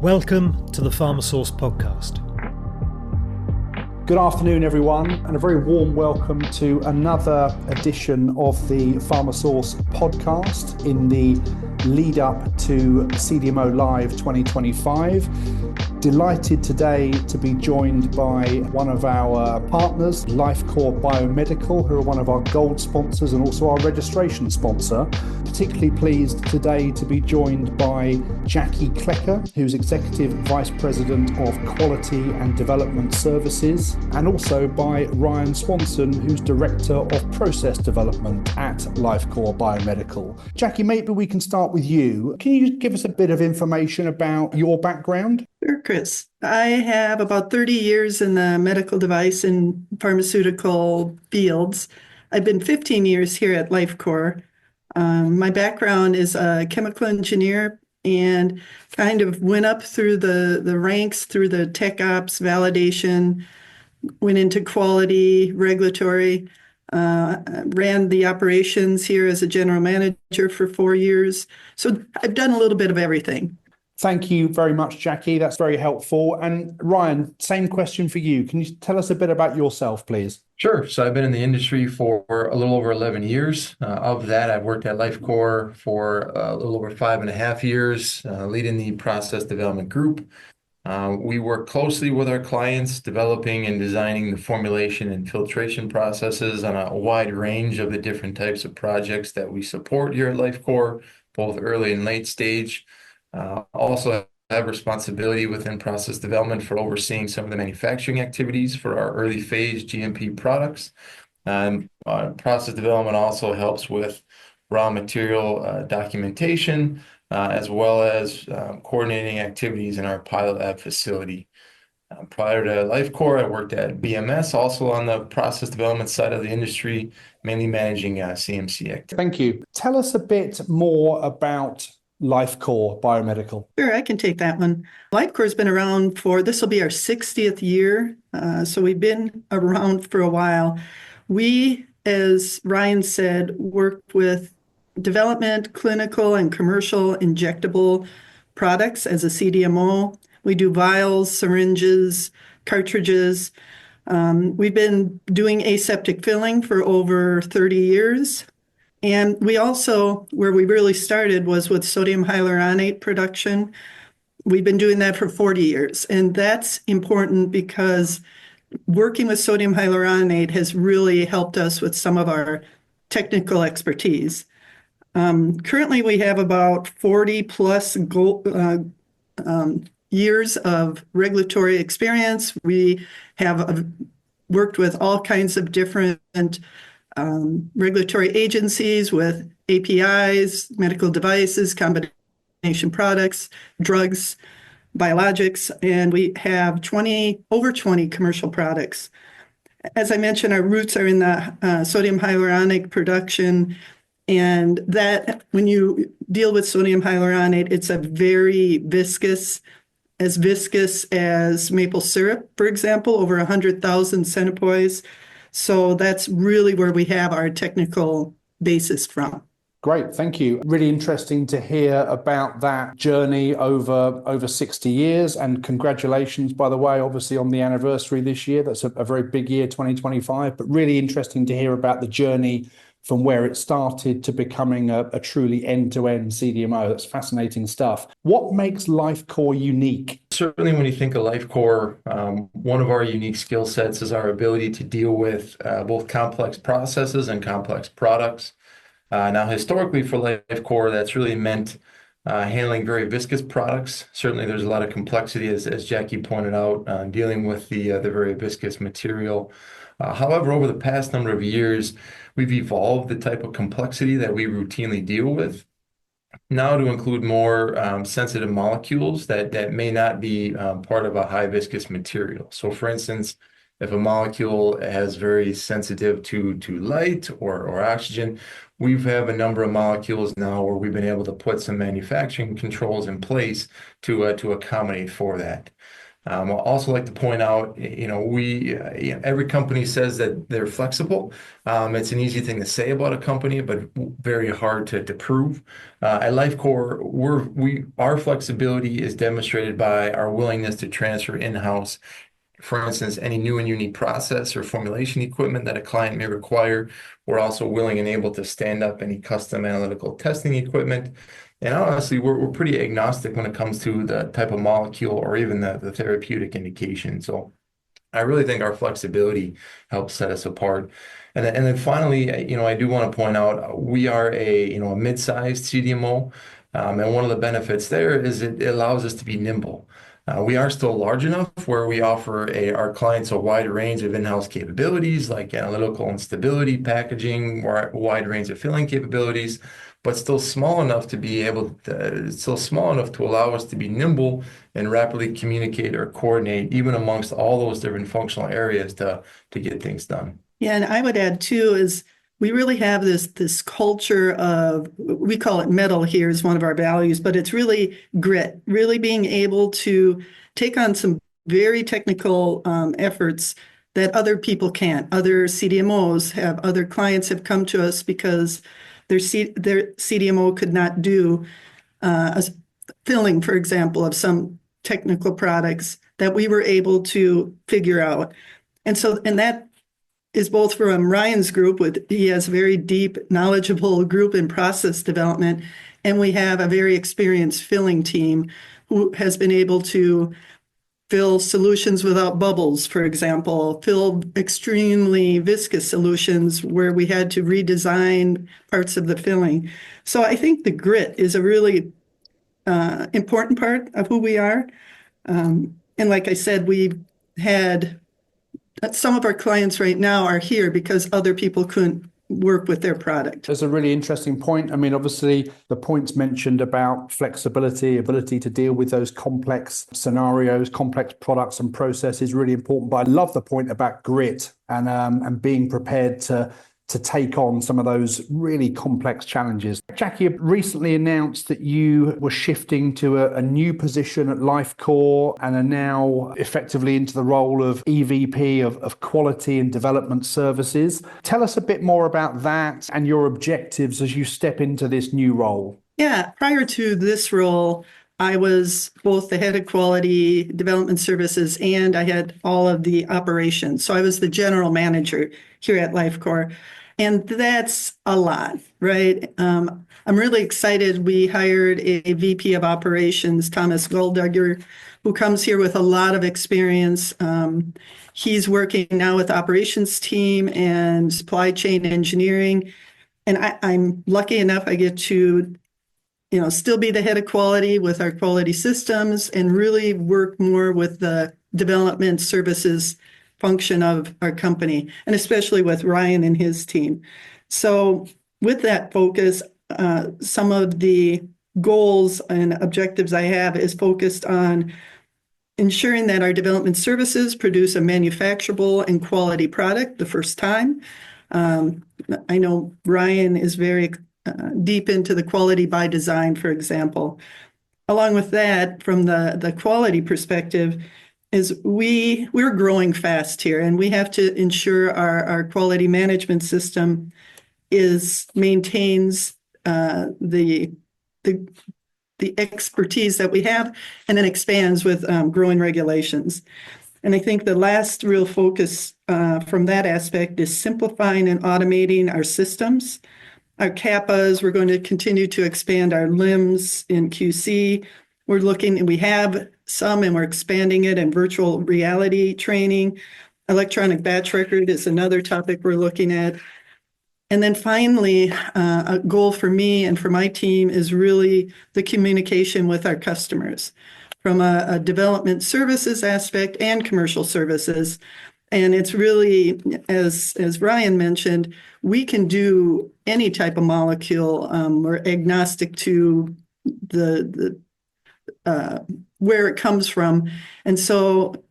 Welcome to the PharmaSource podcast. Good afternoon, everyone, and a very warm welcome to another edition of the PharmaSource podcast in the lead up to CDMO Live 2025. Delighted today to be joined by one of our partners, Lifecore Biomedical, who are one of our gold sponsors and also our registration sponsor. Particularly pleased today to be joined by Jackie Klecker, who's Executive Vice President of Quality and Development Services, and also by Ryan Swanson, who's Director of Process Development at Lifecore Biomedical. Jackie, maybe we can start with you. Can you give us a bit of information about your background? Sure, Chris. I have about 30 years in the medical device and pharmaceutical fields. I've been 15 years here at Lifecore. My background is a chemical engineer and kind of went up through the ranks, through the tech ops, validation, went into quality, regulatory, ran the operations here as a general manager for 4 years. So I've done a little bit of everything. Thank you very much, Jackie. That's very helpful. And Ryan, same question for you. Can you tell us a bit about yourself, please? Sure. So I've been in the industry for a little over 11 years. Of that, I've worked at Lifecore for a little over 5.5 years, leading the process development group. We work closely with our clients, developing and designing the formulation and filtration processes on a wide range of the different types of projects that we support here at Lifecore, both early and late stage. Also have responsibility within process development for overseeing some of the manufacturing activities for our early phase GMP products. Process development also helps with raw material documentation, as well as coordinating activities in our pilot lab facility. Prior to Lifecore, I worked at BMS, also on the process development side of the industry, mainly managing CMC activities. Thank you. Tell us a bit more about Lifecore Biomedical. Sure, I can take that one. Lifecore has been around this will be our 60th year. So we've been around for a while. We, as Ryan said, work with development, clinical, and commercial injectable products as a CDMO. We do vials, syringes, cartridges. We've been doing aseptic filling for over 30 years. And we also, where we really started was with sodium hyaluronate production. We've been doing that for 40 years. And that's important because working with sodium hyaluronate has really helped us with some of our technical expertise. Currently, we have about 40 plus years of regulatory experience. We have worked with all kinds of different regulatory agencies with APIs, medical devices, combination products, drugs, biologics, and we have over 20 commercial products. As I mentioned, our roots are in the sodium hyaluronic production, and that when you deal with sodium hyaluronate, it's a very viscous as maple syrup, for example, over 100,000 centipoise. So that's really where we have our technical basis from. Great, thank you. Really interesting to hear about that journey over 60 years. And congratulations, by the way, obviously on the anniversary this year. That's a very big year, 2025, but really interesting to hear about the journey from where it started to becoming a truly end-to-end CDMO. That's fascinating stuff. What makes Lifecore unique? Certainly when you think of Lifecore, one of our unique skill sets is our ability to deal with both complex processes and complex products. Now, historically for Lifecore, that's really meant handling very viscous products. Certainly there's a lot of complexity, as Jackie pointed out, dealing with the very viscous material. However, over the past number of years, we've evolved the type of complexity that we routinely deal with now to include more sensitive molecules that may not be part of a high viscous material. So for instance, if a molecule has very sensitive to light or oxygen, we have a number of molecules now where we've been able to put some manufacturing controls in place to accommodate for that. I'd also like to point out, every company says that they're flexible. It's an easy thing to say about a company, but very hard to prove. At Lifecore, our flexibility is demonstrated by our willingness to transfer in-house. For instance, any new and unique process or formulation equipment that a client may require. We're also willing and able to stand up any custom analytical testing equipment. And honestly, we're pretty agnostic when it comes to the type of molecule or even the therapeutic indication. So I really think our flexibility helps set us apart. And then finally, I do want to point out we are a mid-sized CDMO, and one of the benefits there is it allows us to be nimble. We are still large enough where we offer our clients a wide range of in-house capabilities like analytical and stability, packaging, wide range of filling capabilities, but still small enough to allow us to be nimble and rapidly communicate or coordinate even amongst all those different functional areas to get things done. Yeah, and I would add too is we really have this culture of, we call it metal here is one of our values, but it's really grit, really being able to take on some very technical efforts that other people can't. Other CDMOs other clients have come to us because their CDMO could not do a filling, for example, of some technical products that we were able to figure out. And that is both from Ryan's group, he has a very deep, knowledgeable group in process development, and we have a very experienced filling team who has been able to fill solutions without bubbles, for example, fill extremely viscous solutions where we had to redesign parts of the filling. So I think the grit is a really important part of who we are. And like I said, we've had some of our clients right now are here because other people couldn't work with their product. That's a really interesting point. I mean, obviously, the points mentioned about flexibility, ability to deal with those complex scenarios, complex products and processes, really important. But I love the point about grit and being prepared to take on some of those really complex challenges. Jackie, you recently announced that you were shifting to a new position at Lifecore and are now effectively into the role of EVP of Quality and Development Services. Tell us a bit more about that and your objectives as you step into this new role. Yeah, prior to this role, I was both the head of quality development services and I had all of the operations. So I was the general manager here at Lifecore. And that's a lot, right? I'm really excited. We hired a VP of operations, Thomas Goldugger, who comes here with a lot of experience. He's working now with the operations team and supply chain engineering. And I'm lucky enough I get to still be the head of quality with our quality systems and really work more with the development services function of our company, and especially with Ryan and his team. So with that focus, some of the goals and objectives I have is focused on ensuring that our development services produce a manufacturable and quality product the first time. I know Ryan is very deep into the quality by design, for example. Along with that, from the quality perspective, is we're growing fast here, and we have to ensure our quality management system maintains the expertise that we have, and then expands with growing regulations. And I think the last real focus from that aspect is simplifying and automating our systems. Our CAPAs, we're going to continue to expand our LIMS in QC. We have some and we're expanding it in virtual reality training. Electronic batch record is another topic we're looking at. And then finally, a goal for me and for my team is really the communication with our customers from a development services aspect and commercial services. And it's really, as Ryan mentioned, we can do any type of molecule. We're agnostic to the where it comes from. And so,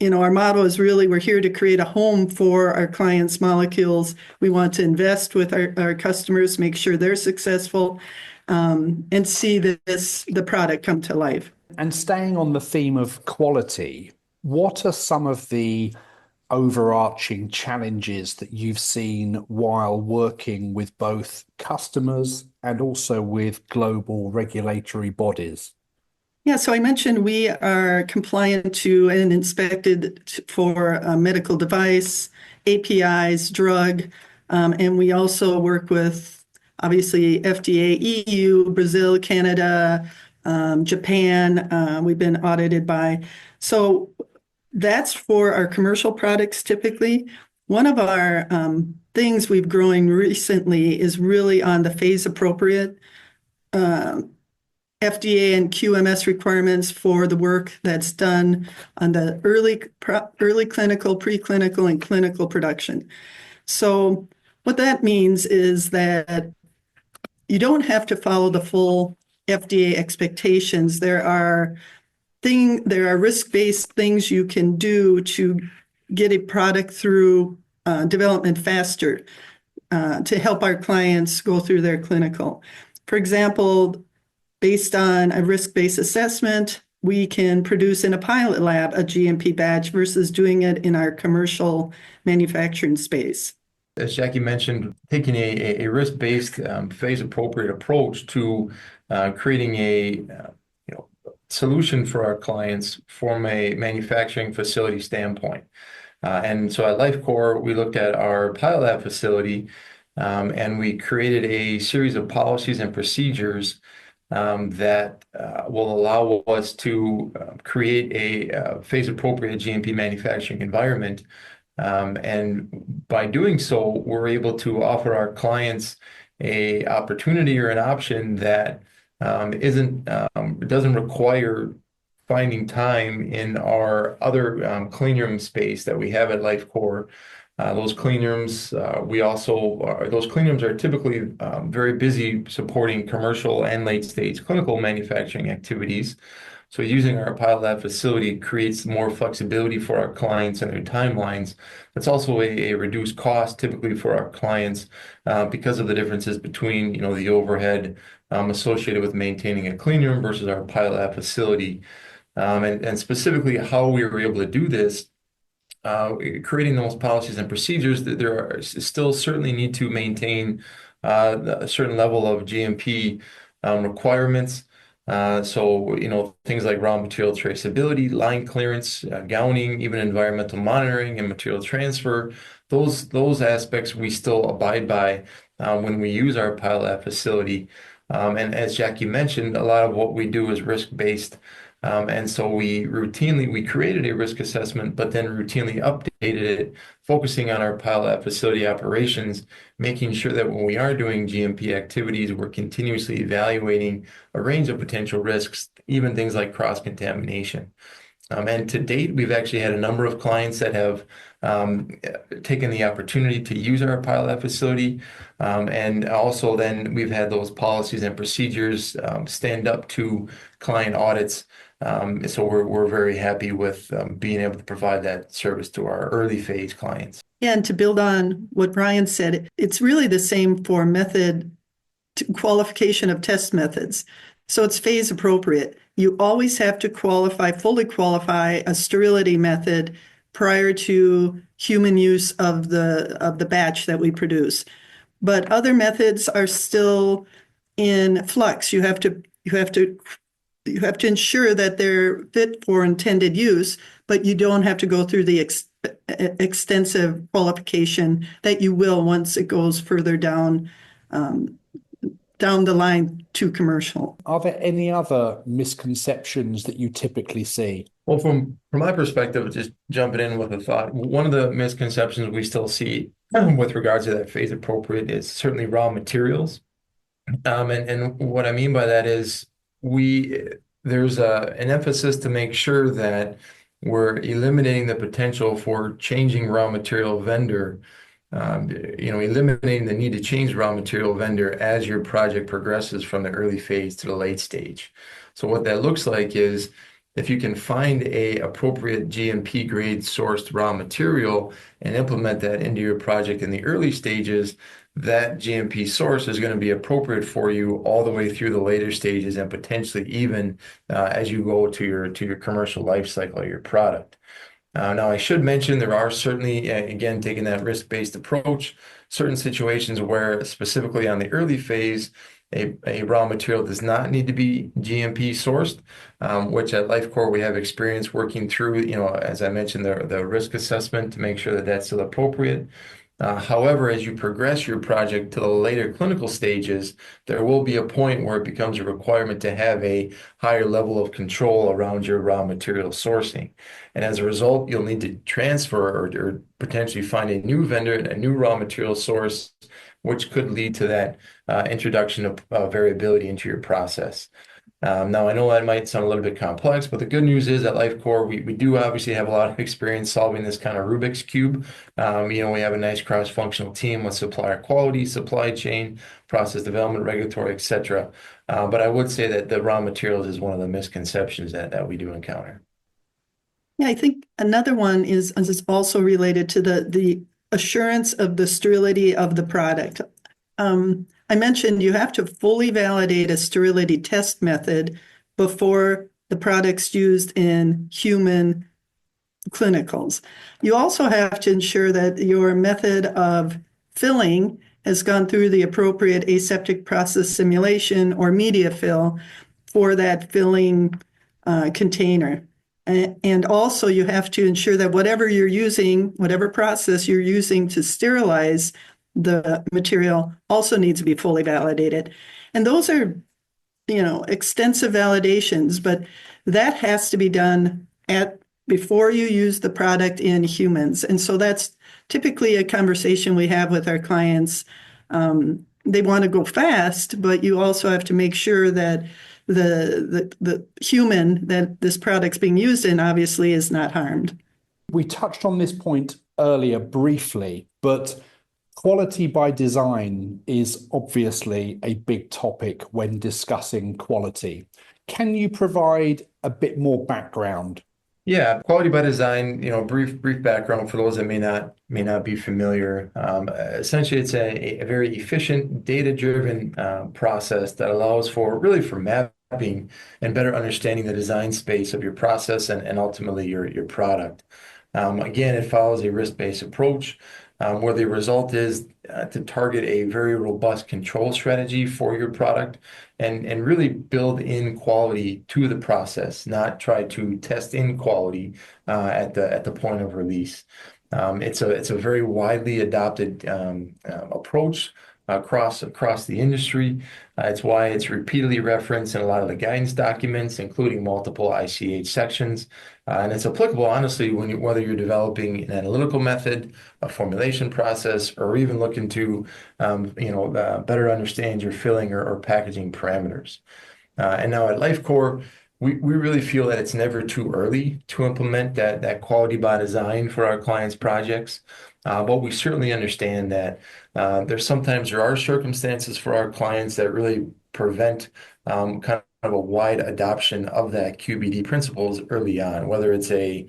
our motto is really, we're here to create a home for our clients' molecules. We want to invest with our customers, make sure they're successful, and see the product come to life. And staying on the theme of quality, what are some of the overarching challenges that you've seen while working with both customers and also with global regulatory bodies? Yeah, so I mentioned we are compliant to and inspected for a medical device, APIs, drug, and we also work with obviously FDA, EU, Brazil, Canada, Japan. We've been audited by. So that's for our commercial products typically. One of our things we've growing recently is really on the phase appropriate FDA and QMS requirements for the work that's done on the early clinical, preclinical, and clinical production. So what that means is that you don't have to follow the full FDA expectations. There are risk-based things you can do to get a product through development faster to help our clients go through their clinical. For example, based on a risk-based assessment, we can produce in a pilot lab a GMP batch versus doing it in our commercial manufacturing space. As Jackie mentioned, taking a risk-based, phase-appropriate approach to creating a solution for our clients from a manufacturing facility standpoint. And so at Lifecore, we looked at our pilot lab facility and we created a series of policies and procedures that will allow us to create a phase-appropriate GMP manufacturing environment. And by doing so, we're able to offer our clients a opportunity or an option that doesn't require finding time in our other clean room space that we have at Lifecore. Those clean rooms, those clean rooms are typically very busy supporting commercial and late-stage clinical manufacturing activities. So using our pilot lab facility creates more flexibility for our clients and their timelines. It's also a reduced cost typically for our clients because of the differences between the overhead associated with maintaining a clean room versus our pilot lab facility. And specifically how we were able to do this, creating those policies and procedures, that there are still certainly need to maintain a certain level of GMP requirements. So, things like raw material traceability, line clearance, gowning, even environmental monitoring and material transfer, those aspects we still abide by when we use our pilot lab facility. And as Jackie mentioned, a lot of what we do is risk-based. And so we created a risk assessment, but then routinely updated it, focusing on our pilot lab facility operations, making sure that when we are doing GMP activities, we're continuously evaluating a range of potential risks, even things like cross-contamination. And to date, we've actually had a number of clients that have taken the opportunity to use our pilot lab facility. And also then we've had those policies and procedures stand up to client audits. So we're very happy with being able to provide that service to our early phase clients. And to build on what Ryan said, it's really the same for qualification of test methods. So it's phase appropriate. You always have to fully qualify a sterility method prior to human use of the batch that we produce. But other methods are still in flux. You have to ensure that they're fit for intended use, but you don't have to go through the extensive qualification that you will once it goes further down the line to commercial. Are there any other misconceptions that you typically see? Well, from my perspective, just jumping in with a thought, one of the misconceptions we still see with regards to that phase appropriate is certainly raw materials. And what I mean by that is there's an emphasis to make sure that we're eliminating the potential for changing raw material vendor, eliminating the need to change raw material vendor as your project progresses from the early phase to the late stage. So what that looks like is if you can find a appropriate GMP grade sourced raw material and implement that into your project in the early stages, that GMP source is going to be appropriate for you all the way through the later stages and potentially even as you go to your commercial life cycle of your product. Now, I should mention there are certainly, again, taking that risk-based approach, certain situations where specifically on the early phase, a raw material does not need to be GMP sourced, which at Lifecore we have experience working through, as I mentioned, the risk assessment to make sure that that's still appropriate. However, as you progress your project to the later clinical stages, there will be a point where it becomes a requirement to have a higher level of control around your raw material sourcing. And as a result, you'll need to transfer or potentially find a new vendor, a new raw material source, which could lead to that introduction of variability into your process. Now, I know that might sound a little bit complex, but the good news is at Lifecore, we do obviously have a lot of experience solving this kind of Rubik's Cube. We have a nice cross-functional team with supplier quality, supply chain, process development, regulatory, etc. But I would say that the raw materials is one of the misconceptions that we do encounter. Yeah, I think another one is also related to the assurance of the sterility of the product. I mentioned you have to fully validate a sterility test method before the product's used in human clinicals. You also have to ensure that your method of filling has gone through the appropriate aseptic process simulation or media fill for that filling container. And also you have to ensure that whatever you're using, whatever process you're using to sterilize the material also needs to be fully validated. And those are, extensive validations, but that has to be done before you use the product in humans. And so that's typically a conversation we have with our clients. They want to go fast, but you also have to make sure that the human that this product's being used in obviously is not harmed. We touched on this point earlier briefly, but quality by design is obviously a big topic when discussing quality. Can you provide a bit more background? Yeah, quality by design, brief background for those that may not be familiar. Essentially, it's a very efficient, data-driven process that allows for mapping and better understanding the design space of your process and ultimately your product. Again, it follows a risk-based approach where the result is to target a very robust control strategy for your product and really build in quality to the process, not try to test in quality at the point of release. It's a very widely adopted approach across the industry. It's why it's repeatedly referenced in a lot of the guidance documents, including multiple ICH sections. And it's applicable, honestly, whether you're developing an analytical method, a formulation process, or even looking to better understand your filling or packaging parameters. And now at Lifecore, we really feel that it's never too early to implement that quality by design for our clients' projects. But we certainly understand that there are circumstances for our clients that really prevent kind of a wide adoption of that QBD principles early on, whether it's a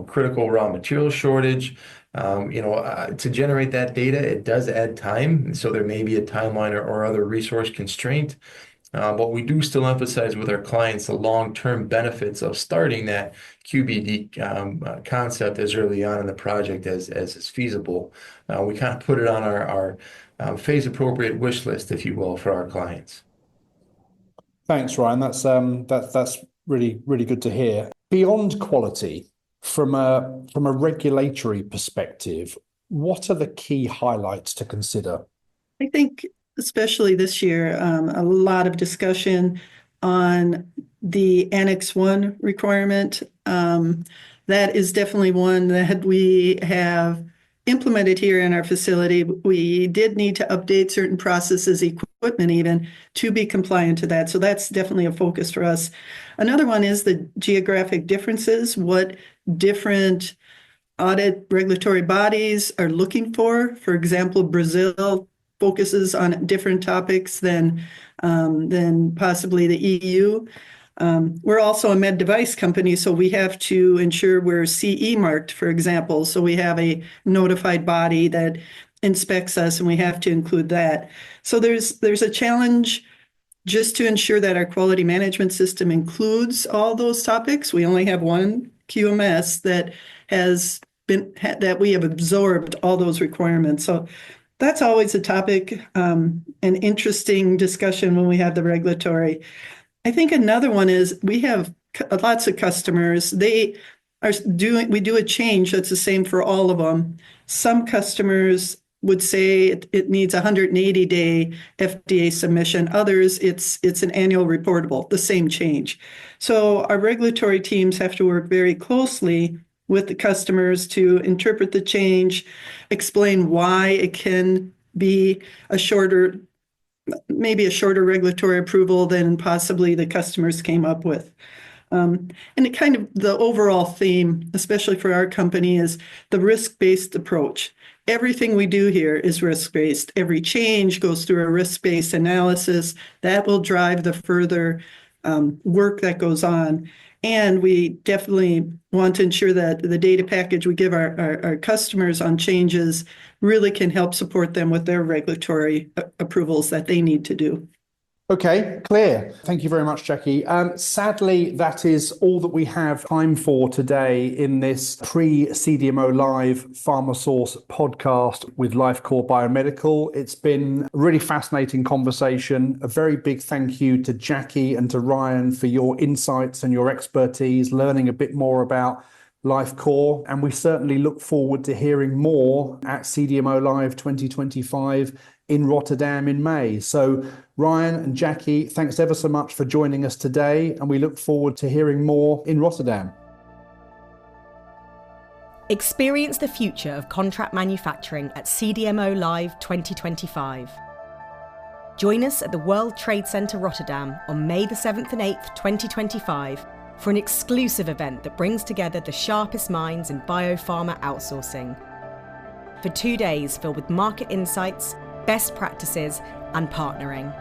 critical raw material shortage. To generate that data, it does add time, so there may be a timeline or other resource constraint. But we do still emphasize with our clients the long-term benefits of starting that QBD concept as early on in the project as is feasible. We kind of put it on our phase-appropriate wish list, if you will, for our clients. Thanks, Ryan. That's really, really good to hear. Beyond quality, from a regulatory perspective, what are the key highlights to consider? I think especially this year, a lot of discussion on the Annex 1 requirement. That is definitely one that we have implemented here in our facility. We did need to update certain processes, equipment even, to be compliant to that. So that's definitely a focus for us. Another one is the geographic differences, what different audit regulatory bodies are looking for. For example, Brazil focuses on different topics than possibly the EU. We're also a med device company, so we have to ensure we're CE marked, for example. So we have a notified body that inspects us, and we have to include that. So there's a challenge just to ensure that our quality management system includes all those topics. We only have one QMS that that we have absorbed all those requirements. So that's always a topic, an interesting discussion when we have the regulatory. I think another one is we have lots of customers. We do a change that's the same for all of them. Some customers would say it needs a 180-day FDA submission. Others, it's an annual reportable, the same change. So our regulatory teams have to work very closely with the customers to interpret the change, explain why it can be maybe a shorter regulatory approval than possibly the customers came up with. And the overall theme, especially for our company, is the risk-based approach. Everything we do here is risk-based. Every change goes through a risk-based analysis that will drive the further work that goes on. And we definitely want to ensure that the data package we give our customers on changes really can help support them with their regulatory approvals that they need to do. Okay, clear. Thank you very much, Jackie. Sadly, that is all that we have time for today in this pre-CDMO Live PharmaSource podcast with Lifecore Biomedical. It's been a really fascinating conversation. A very big thank you to Jackie and to Ryan for your insights and your expertise, learning a bit more about Lifecore. And we certainly look forward to hearing more at CDMO Live 2025 in Rotterdam in May. So Ryan and Jackie, thanks ever so much for joining us today, and we look forward to hearing more in Rotterdam. Experience the future of contract manufacturing at CDMO Live 2025. Join us at the World Trade Centre Rotterdam on May the 7th and 8th, 2025 for an exclusive event that brings together the sharpest minds in biopharma outsourcing. For 2 days filled with market insights, best practices and partnering.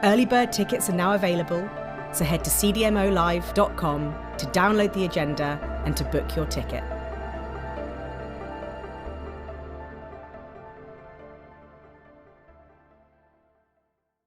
Early bird tickets are now available, so head to cdmolive.com to download the agenda and to book your ticket.